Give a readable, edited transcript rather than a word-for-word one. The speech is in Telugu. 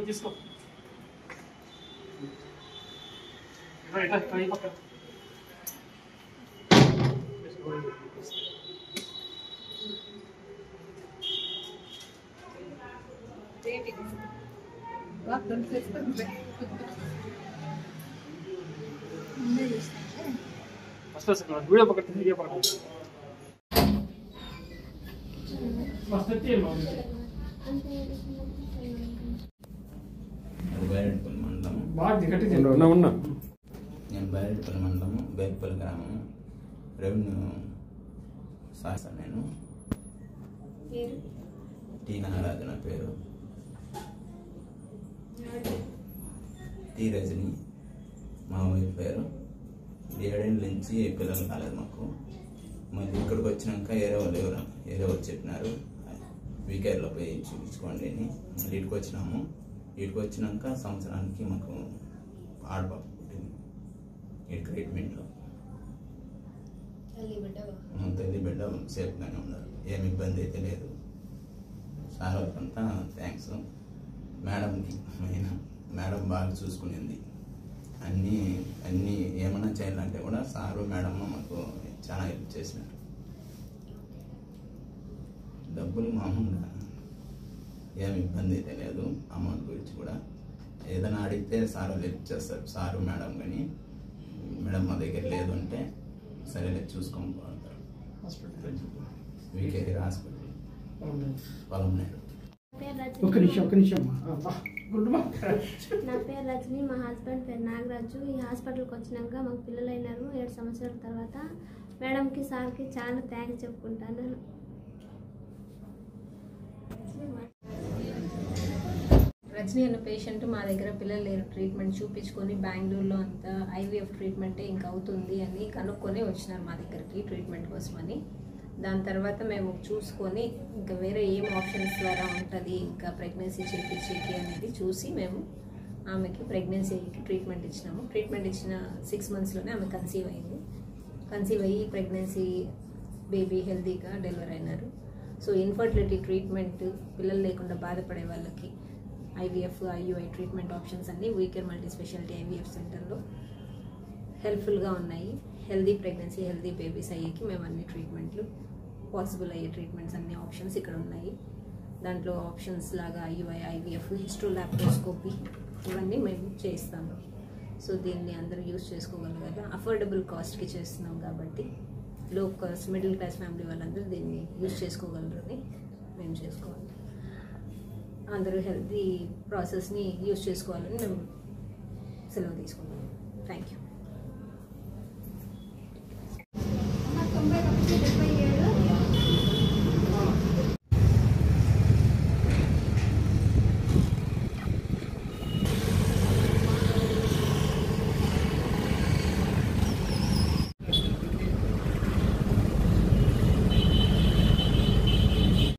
తీసుకో రైట్ ట్రై పక్క ఫస్ట్ వీడియో పక్క ఫస్ట్ బైరెడ్పల్లి మండలము నేను బైరెడ్పల్లి మండలము బేర్పల్లి గ్రామము రెవెన్యూ శాస్త్ర నేను టీ నాగరాజు నా పేరు టీ రజని మా వైఫ్ పేరు 7 ఏళ్ళ నుంచి పిల్లలు కాలేదు మాకు మళ్ళీ ఇక్కడికి వచ్చినాక వేరే వాళ్ళు చెప్పినారు వీకేర్లో పోయి చూపించుకోండి అని మళ్ళీ ఇటుకు వచ్చినాము ఇటుకు వచ్చినాక సంవత్సరానికి మాకు ఆడపాప పుట్టింది ఇటు ట్రీట్మెంట్లో తల్లి బిడ్డ సేఫ్గానే ఉన్నారు ఏమి ఇబ్బంది అయితే లేదు సార్ వాళ్ళకంతా థ్యాంక్స్ మేడంకి మెయిన్ మేడం బాగా చూసుకునేది అన్నీ ఏమన్నా చేయాలంటే కూడా సారు మేడం మాకు చాలా హెల్ప్ చేసినారు డబ్బులు మామూలుగా ఏమి ఇబ్బంది అయితే లేదు అమౌంట్ గురించి కూడా ఏదైనా అడిగితే సార్ హెల్ప్ చేస్తారు సారు మేడం కానీ మేడం మా దగ్గర లేదు అంటే సరే చూసుకొని పోతారు హాస్పిటల్ వీకేఆర్ హాస్పిటల్ పొలంనేడు ఒక నిమిషం నా పేరు రజని మా హస్బెండ్ పేరు నాగరాజు ఈ హాస్పిటల్కి వచ్చినాక మాకు పిల్లలు అయినారు 7 సంవత్సరాల తర్వాత మేడంకి సార్కి చాలా థ్యాంక్స్ చెప్పుకుంటాను రజని అన్న పేషెంట్ మా దగ్గర పిల్లలు లేరు ట్రీట్మెంట్ చూపించుకొని బెంగళూరులో అంతా ఐవీఎఫ్ ట్రీట్మెంటే ఇంకా అవుతుంది అని కనుక్కొని వచ్చినారు మా దగ్గరికి ట్రీట్మెంట్ కోసమని దాని తర్వాత మేము చూసుకొని ఇంకా వేరే ఏం ఆప్షన్స్ ద్వారా ఉంటుంది ఇంకా ప్రెగ్నెన్సీ చేయించేకి అనేది చూసి మేము ఆమెకి ప్రెగ్నెన్సీకి ట్రీట్మెంట్ ఇచ్చినాము ట్రీట్మెంట్ ఇచ్చిన 6 మంత్స్లోనే ఆమె కన్సీవ్ అయ్యి ప్రెగ్నెన్సీ బేబీ హెల్తీగా డెలివరీ అయినారు సో ఇన్ఫర్టిలిటీ ట్రీట్మెంట్ పిల్లలు లేకుండా బాధపడే వాళ్ళకి ఐవీఎఫ్ ఐయుఐ ట్రీట్మెంట్ ఆప్షన్స్ అన్నీ వీకేఆర్ మల్టీ స్పెషాలిటీ ఐవీఎఫ్ సెంటర్లో హెల్ప్ఫుల్గా ఉన్నాయి హెల్తీ ప్రెగ్నెన్సీ హెల్తీ బేబీస్ అయ్యేకి మేము అన్ని ట్రీట్మెంట్లు పాసిబుల్ అయ్యే ట్రీట్మెంట్స్ అన్ని ఆప్షన్స్ ఇక్కడ ఉన్నాయి దాంట్లో ఆప్షన్స్ లాగా ఐయుఐ ఐవీఎఫ్ హిస్టోలాప్రోస్కోపీ ఇవన్నీ మేము చేస్తాము సో దీన్ని అందరూ యూజ్ చేసుకోగలగాలి అఫోర్డబుల్ కాస్ట్కి చేస్తున్నాం కాబట్టి లో కాస్ట్ మిడిల్ క్లాస్ ఫ్యామిలీ వాళ్ళందరూ దీన్ని యూజ్ చేసుకోగలరని మేము చేసుకోవాలి అందరూ హెల్తీ ప్రాసెస్ని యూజ్ చేసుకోవాలని మేము సెలవు తీసుకున్నాం థ్యాంక్ యూ